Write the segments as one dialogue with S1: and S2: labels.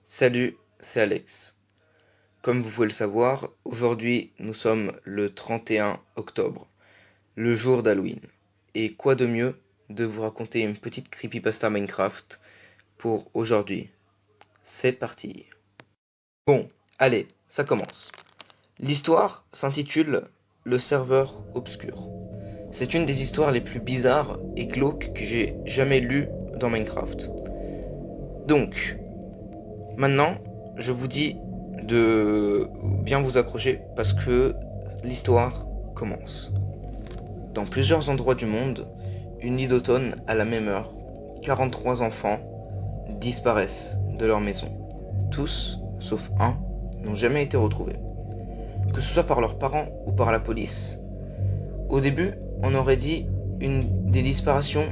S1: Salut, c'est Alex. Comme vous pouvez le savoir, aujourd'hui nous sommes le 31 octobre, le jour d'Halloween. Et quoi de mieux de vous raconter une petite creepypasta Minecraft pour aujourd'hui. C'est parti. Bon, allez, ça commence. L'histoire s'intitule Le serveur obscur. C'est une des histoires les plus bizarres et glauques que j'ai jamais lues dans Minecraft. Donc, maintenant, je vous dis de bien vous accrocher parce que l'histoire commence. Dans plusieurs endroits du monde, une nuit d'automne à la même heure, 43 enfants disparaissent de leur maison. Tous, sauf un, n'ont jamais été retrouvés. Que ce soit par leurs parents ou par la police. Au début, on aurait dit des disparitions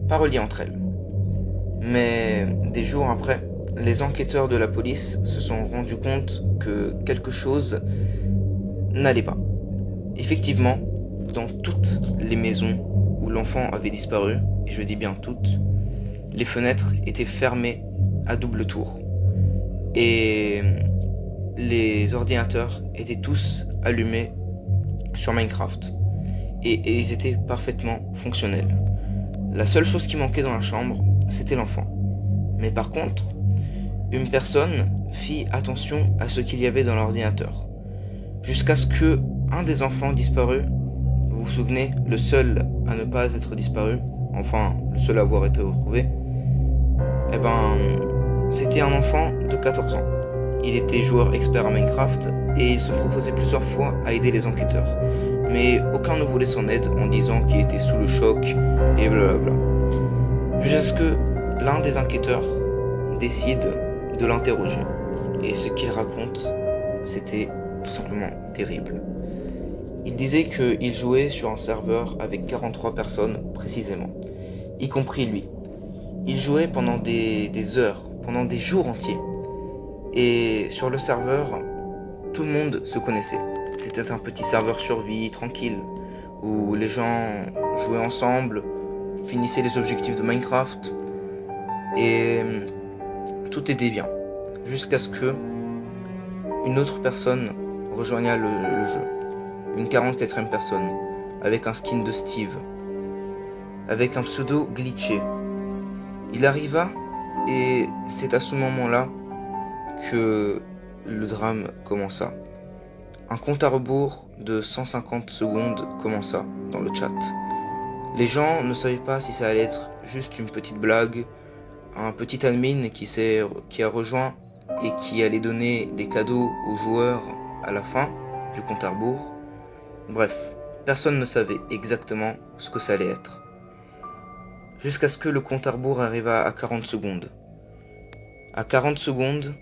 S1: pas reliées entre elles. Mais des jours après, les enquêteurs de la police se sont rendus compte que quelque chose n'allait pas. Effectivement, dans toutes les maisons où l'enfant avait disparu, et je dis bien toutes, les fenêtres étaient fermées à double tour. Et les ordinateurs étaient tous allumés sur Minecraft. Et ils étaient parfaitement fonctionnels. La seule chose qui manquait dans la chambre, c'était l'enfant. Mais par contre, une personne fit attention à ce qu'il y avait dans l'ordinateur. Jusqu'à ce que un des enfants disparus, vous vous souvenez, le seul à ne pas être disparu, enfin le seul à avoir été retrouvé, c'était un enfant de 14 ans. Il était joueur expert à Minecraft et il se proposait plusieurs fois à aider les enquêteurs. Mais aucun ne voulait son aide en disant qu'il était sous le choc et blablabla. Jusqu'à ce que l'un des enquêteurs décide de l'interroger. Et ce qu'il raconte, c'était tout simplement terrible. Il disait qu'il jouait sur un serveur avec 43 personnes précisément, y compris lui. Il jouait pendant des heures, pendant des jours entiers. Et sur le serveur, tout le monde se connaissait. C'était un petit serveur survie, tranquille, où les gens jouaient ensemble, finissaient les objectifs de Minecraft, et tout était bien. Jusqu'à ce que une autre personne rejoignât le jeu. Une 44e personne, avec un skin de Steve, avec un pseudo glitché. Il arriva, et c'est à ce moment-là que le drame commença. Un compte à rebours de 150 secondes commença dans le chat. Les gens ne savaient pas si ça allait être juste une petite blague, un petit admin qui a rejoint et qui allait donner des cadeaux aux joueurs à la fin du compte à rebours. Bref, personne ne savait exactement ce que ça allait être. Jusqu'à ce que le compte à rebours arriva à 40 secondes. À 40 secondes,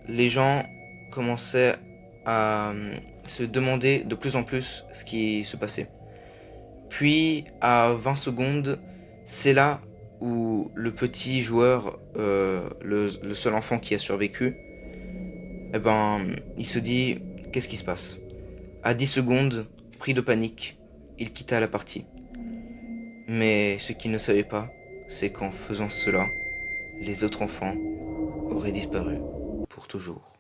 S1: les gens commençaient à se demander de plus en plus ce qui se passait. Puis à 20 secondes, c'est là où le petit joueur, le seul enfant qui a survécu, il se dit qu'est-ce qui se passe. À 10 secondes, pris de panique, il quitta la partie. Mais ce qu'il ne savait pas, c'est qu'en faisant cela, les autres enfants auraient disparu pour toujours.